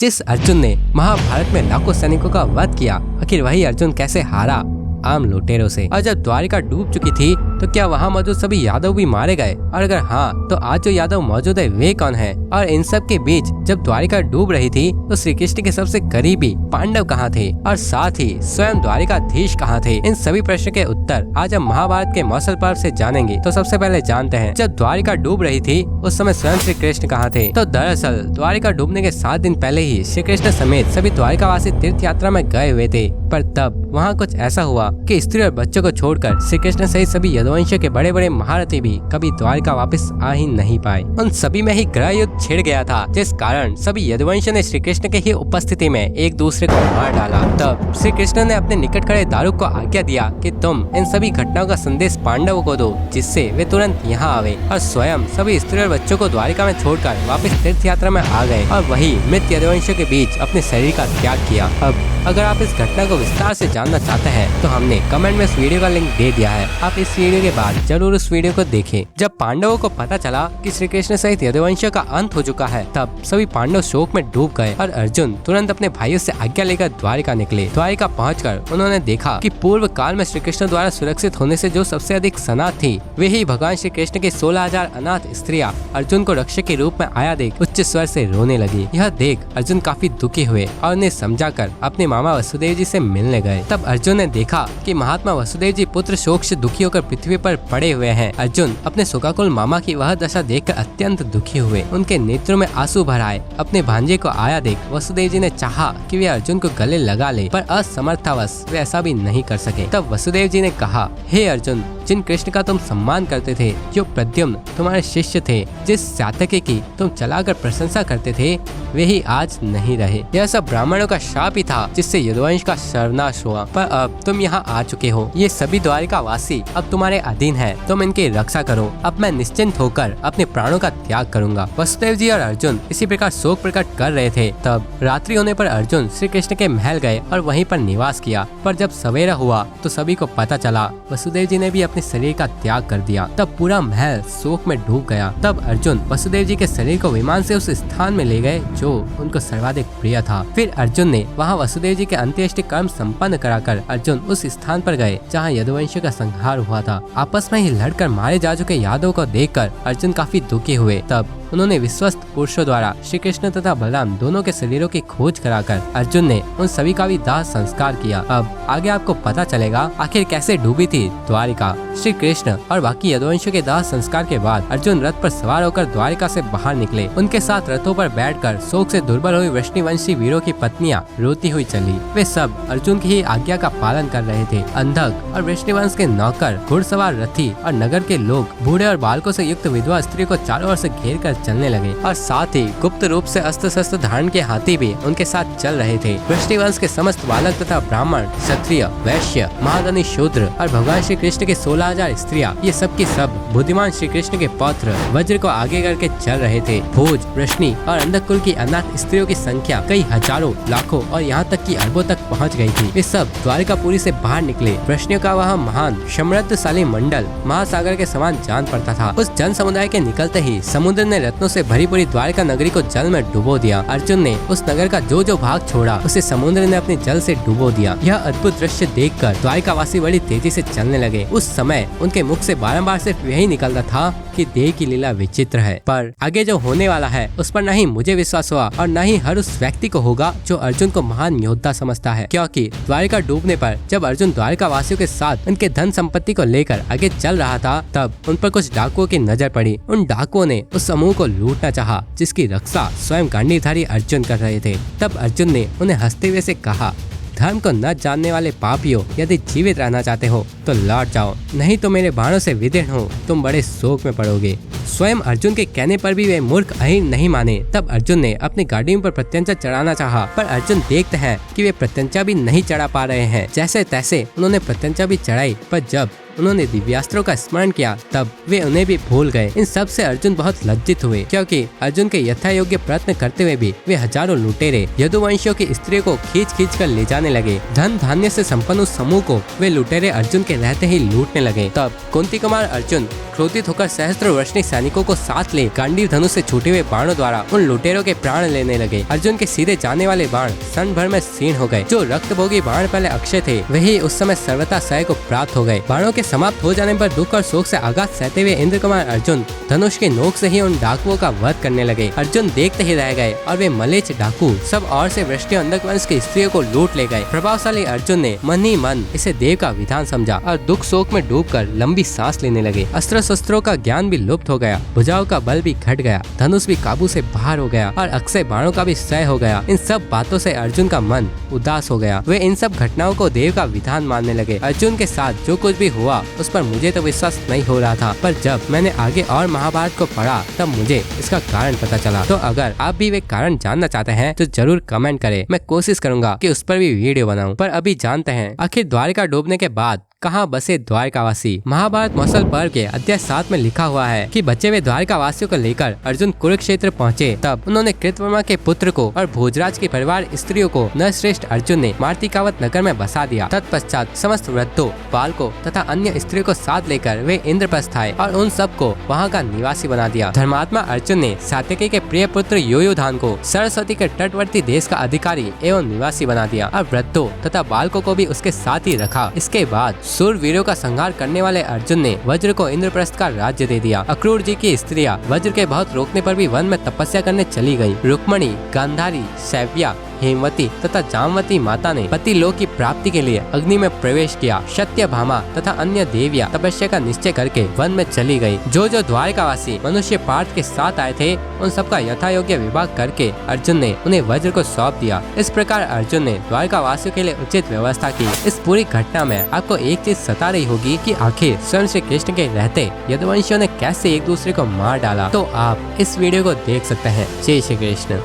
जिस अर्जुन ने महाभारत में लाखों सैनिकों का वध किया, आखिर वही अर्जुन कैसे हारा आम लुटेरों से। और जब द्वारिका डूब चुकी थी तो क्या वहाँ मौजूद सभी यादव भी मारे गए? और अगर हाँ, तो आज जो यादव मौजूद है वे कौन है? और इन सब के बीच जब द्वारिका डूब रही थी तो श्री कृष्ण के सबसे करीबी पांडव कहाँ थे और साथ ही स्वयं द्वारिकाधीश कहाँ थे? इन सभी प्रश्न के उत्तर आज हम महाभारत के मौसल पर्व से जानेंगे। तो सबसे पहले जानते हैं, जब द्वारिका डूब रही थी उस समय स्वयं श्री कृष्ण कहाँ थे? तो दरअसल द्वारिका डूबने के 7 दिन पहले ही श्री कृष्ण समेत सभी द्वारिकावासी तीर्थ यात्रा में गए हुए थे। पर तब वहाँ कुछ ऐसा हुआ कि स्त्री और बच्चों को छोड़कर श्री कृष्ण सहित सभी यदुवंशियों के बड़े बड़े महारथी भी कभी द्वारिका वापस आ ही नहीं पाए। उन सभी में ही गृह युद्ध छिड़ गया था, जिस कारण सभी यदुवंशियों ने श्री कृष्ण के ही उपस्थिति में एक दूसरे को मार डाला। तब श्री कृष्ण ने अपने निकट खड़े दारुक को आज्ञा दिया कि तुम इन सभी घटनाओं का संदेश पांडवों को दो, जिससे वे तुरंत यहाँ आवे। और स्वयं सभी स्त्री और बच्चों को द्वारिका में छोड़कर वापस तीर्थ यात्रा में आ गए और वही मृत यदुवंशियों के बीच अपने शरीर का त्याग किया। अब अगर आप इस घटना को विस्तार से जानना चाहते हैं तो हमने कमेंट में इस वीडियो का लिंक दे दिया है, आप इस वीडियो के बाद जरूर उस वीडियो को देखें। जब पांडवों को पता चला कि श्री कृष्ण सहित यदुवंशियों का अंत हो चुका है, तब सभी पांडव शोक में डूब गए और अर्जुन तुरंत अपने भाइयों से आज्ञा लेकर द्वारिका निकले। द्वारिका पहुंचकर उन्होंने देखा कि पूर्व काल में श्री कृष्ण द्वारा सुरक्षित होने से जो सबसे अधिक सनाथ थी, वे ही भगवान श्री कृष्ण के 16,000 अनाथ स्त्रियां अर्जुन को रक्षक के रूप में आया देख उच्च स्वर से रोने लगी। यह देख अर्जुन काफी दुखी हुए और उन्हें समझाकर अपने मामा वसुदेव जी से मिलने गए। तब अर्जुन ने देखा कि महात्मा वसुदेव जी पुत्र शोक से दुखी होकर पृथ्वी पर पड़े हुए हैं। अर्जुन अपने शोकाकुल मामा की वह दशा देखकर अत्यंत दुखी हुए, उनके नेत्रों में आंसू भर आए। अपने भांजे को आया देख वसुदेव जी ने चाहा कि वे अर्जुन को गले लगा ले, पर असमर्थावश वे ऐसा भी नहीं कर सके। तब वसुदेव जी ने कहा, हे अर्जुन, जिन कृष्ण का तुम सम्मान करते थे, जो प्रद्युम्न तुम्हारे शिष्य थे, जिस सात्यकी की तुम चलाकर प्रशंसा करते थे, वे ही आज नहीं रहे। यह सब ब्राह्मणों का शाप ही था जिससे यदुवंश का सर्वनाश हुआ। पर अब तुम यहाँ आ चुके हो, ये सभी द्वारिका वासी अब तुम्हारे अधीन है, तुम इनकी रक्षा करो। अब मैं निश्चिंत होकर अपने प्राणों का त्याग करूंगा। वसुदेव जी और अर्जुन इसी प्रकार शोक प्रकट कर रहे थे। तब रात्रि होने पर अर्जुन श्री कृष्ण के महल गए और वहीं पर निवास किया। पर जब सवेरा हुआ तो सभी को पता चला वसुदेव जी ने भी अपने शरीर का त्याग कर दिया। तब पूरा महल शोक में डूब गया। तब अर्जुन वसुदेव जी के शरीर को विमान से उस स्थान में ले गए जो उनको सर्वाधिक प्रिय था। फिर अर्जुन ने वहाँ वसुदेव जी के अंत्येष्टि कर्म संपन्न कराकर अर्जुन उस स्थान पर गए जहाँ यदुवंशियों का संहार हुआ था। आपस में ही लड़कर मारे जा चुके यादवों को देखकर अर्जुन काफी दुखी हुए। तब उन्होंने विश्वस्त पुरुषों द्वारा श्री कृष्ण तथा बलराम दोनों के शरीरों की खोज कराकर अर्जुन ने उन सभी का भी दाह संस्कार किया। अब आगे आपको पता चलेगा आखिर कैसे डूबी थी द्वारिका। श्री कृष्ण और बाकी यदुवंशियों के दाह संस्कार के बाद अर्जुन रथ पर सवार होकर द्वारिका से बाहर निकले। उनके साथ रथों पर बैठकर शोक से दुर्बल हुई वृष्णिवंशी वीरों की पत्नियां रोती हुई चली। वे सब अर्जुन की ही आज्ञा का पालन कर रहे थे। अंधक और वृष्णिवंश के नौकर, घुड़सवार रथी और नगर के लोग बूढ़े और बालकों से युक्त विधवा स्त्री को चारों ओर से घेर कर चलने लगे और साथ ही गुप्त रूप से अस्त्र शस्त्र धारण के हाथी भी उनके साथ चल रहे थे। वृष्णिवंश के समस्त बालक तथा ब्राह्मण, क्षत्रिय, वैश्य, महाधनी, शूद्र और भगवान श्री कृष्ण के 16,000 स्त्रियां, ये सब की सब बुद्धिमान श्री कृष्ण के पौत्र वज्र को आगे करके चल रहे थे। भोज, वृष्णि और अंधक कुल की अनाथ स्त्रियों की संख्या कई हजारों, लाखों और यहाँ तक कि अरबों तक पहुँच गयी थी। वे सब द्वारिकापुरी से बाहर निकले। वृष्णियों का वह महान समृद्धशाली मंडल महासागर के समान जान पड़ता था। उस जन समुदाय के निकलते ही समुद्र ने रत्नों से भरी पूरी द्वारिका नगरी को जल में डुबो दिया। अर्जुन ने उस नगर का जो जो भाग छोड़ा उसे समुद्र ने अपने जल से डुबो दिया। यह अद्भुत दृश्य देखकर द्वारिकावासी बड़ी तेजी से चलने लगे। उस समय उनके मुख से बारंबार सिर्फ यही निकलता था कि देह की लीला विचित्र है। पर आगे जो होने वाला है उस पर न ही मुझे विश्वास हुआ और न ही हर उस व्यक्ति को होगा जो अर्जुन को महान योद्धा समझता है। क्योंकि द्वारिका डूबने पर जब अर्जुन द्वारिका वासियों के साथ उनके धन संपत्ति को लेकर आगे चल रहा था, तब उन पर कुछ डाकुओं की नजर पड़ी। उन डाकुओं ने उस समूह को लूटना चाहा जिसकी रक्षा स्वयं गांडीवधारी अर्जुन कर रहे थे। तब अर्जुन ने उन्हें हंसते हुए से कहा, धर्म को न जानने वाले पापियों, यदि जीवित रहना चाहते हो तो लौट जाओ, नहीं तो मेरे बाणों से विदीर्ण हो तुम बड़े शोक में पड़ोगे। स्वयं अर्जुन के कहने पर भी वे मूर्ख अहिर नहीं माने। तब अर्जुन ने अपनी गाड़ियों पर प्रत्यंचा चढ़ाना चाहा, पर अर्जुन देखते हैं कि वे प्रत्यंचा भी नहीं चढ़ा पा रहे हैं। जैसे तैसे उन्होंने प्रत्यंचा भी चढ़ाई, पर जब उन्होंने दिव्यास्त्रों का स्मरण किया तब वे उन्हें भी भूल गए। इन सब से अर्जुन बहुत लज्जित हुए, क्योंकि अर्जुन के यथा योग्य प्रयत्न करते हुए भी वे हजारों लुटेरे यदुवंशियों की स्त्रियों को खींच कर ले जाने लगे। धन धान्य से संपन्न उस समूह को वे लुटेरे अर्जुन के रहते ही लूटने लगे। तब कुंती कुमार अर्जुन क्रोधित होकर सहस्त्र वर्षणी सैनिकों को साथ ले गांडीव धनुष से छूटे हुए बाणों द्वारा उन लुटेरों के प्राण लेने लगे। अर्जुन के सीधे जाने वाले बाण क्षण भर में सीण हो गए। जो रक्तभोगी बाण पहले अक्षय थे वही उस समय सर्वथा सय को प्राप्त हो गए। बाणों के समाप्त हो जाने पर दुख और शोक से आघात सहते हुए इंद्र कुमार अर्जुन धनुष के नोक से ही उन डाकुओं का वध करने लगे। अर्जुन देखते ही रह गए और वे मलेच्छ डाकू सब और से वृष्टि अंधक वंश की स्त्रियों को लूट ले गए। प्रभावशाली अर्जुन ने मन ही मन इसे देव का विधान समझा और दुख शोक में डूबकर लंबी सांस लेने लगे। अस्त्र शस्त्रों का ज्ञान भी लुप्त हो गया, भुजाओं का बल भी घट गया, धनुष भी काबू से बाहर हो गया और अक्षय बाणों का भी क्षय हो गया। इन सब बातों से अर्जुन का मन उदास हो गया। वे इन सब घटनाओं को देव का विधान मानने लगे। अर्जुन के साथ जो कुछ भी हुआ उस पर मुझे तो विश्वास नहीं हो रहा था, पर जब मैंने आगे और महाभारत को पढ़ा तब मुझे इसका कारण पता चला। तो अगर आप भी वे कारण जानना चाहते हैं तो जरूर कमेंट करें। मैं कोशिश करूंगा कि उस पर भी वीडियो बनाऊं। पर अभी जानते हैं आखिर द्वारिका डूबने के बाद कहाँ बसे द्वारिकावासी। महाभारत मौसल पर्व के अध्याय 7 में लिखा हुआ है कि बचे हुए द्वारिकावासियों को लेकर अर्जुन कुरुक्षेत्र पहुँचे। तब उन्होंने कृतवर्मा के पुत्र को और भोजराज के परिवार स्त्रियों को नरश्रेष्ठ अर्जुन ने मार्तिकावत नगर में बसा दिया। तत्पश्चात समस्त वृद्धों, बालकों तथा अन्य स्त्रियों को साथ लेकर वे इंद्रप्रस्थ आए और उन सबको वहाँ का निवासी बना दिया। धर्मात्मा अर्जुन ने सात्यकी के प्रिय पुत्र योयोधान को सरस्वती के तटवर्ती देश का अधिकारी एवं निवासी बना दिया और वृद्धों तथा बालकों को भी उसके साथ ही रखा। इसके बाद सूरवीरों का संहार करने वाले अर्जुन ने वज्र को इंद्रप्रस्थ का राज्य दे दिया। अक्रूर जी की स्त्रियां वज्र के बहुत रोकने पर भी वन में तपस्या करने चली गयी। रुक्मणी, गांधारी, शैव्या, हेमवती तथा जामवती माता ने पति लोक की प्राप्ति के लिए अग्नि में प्रवेश किया। सत्यभामा तथा अन्य देवियां तपस्या का निश्चय करके वन में चली गयी। जो द्वारिकावासी मनुष्य पार्थ के साथ आए थे उन सबका यथा योग्य विभाग करके अर्जुन ने उन्हें वज्र को सौंप दिया। इस प्रकार अर्जुन ने द्वारिकावासियों के लिए उचित व्यवस्था की। इस पूरी घटना में आपको एक चीज सता रही होगी कि आखिर स्वयं श्री कृष्ण के रहते यदुवंशियों ने कैसे एक दूसरे को मार डाला। तो आप इस वीडियो को देख सकते हैं। जय श्री कृष्ण।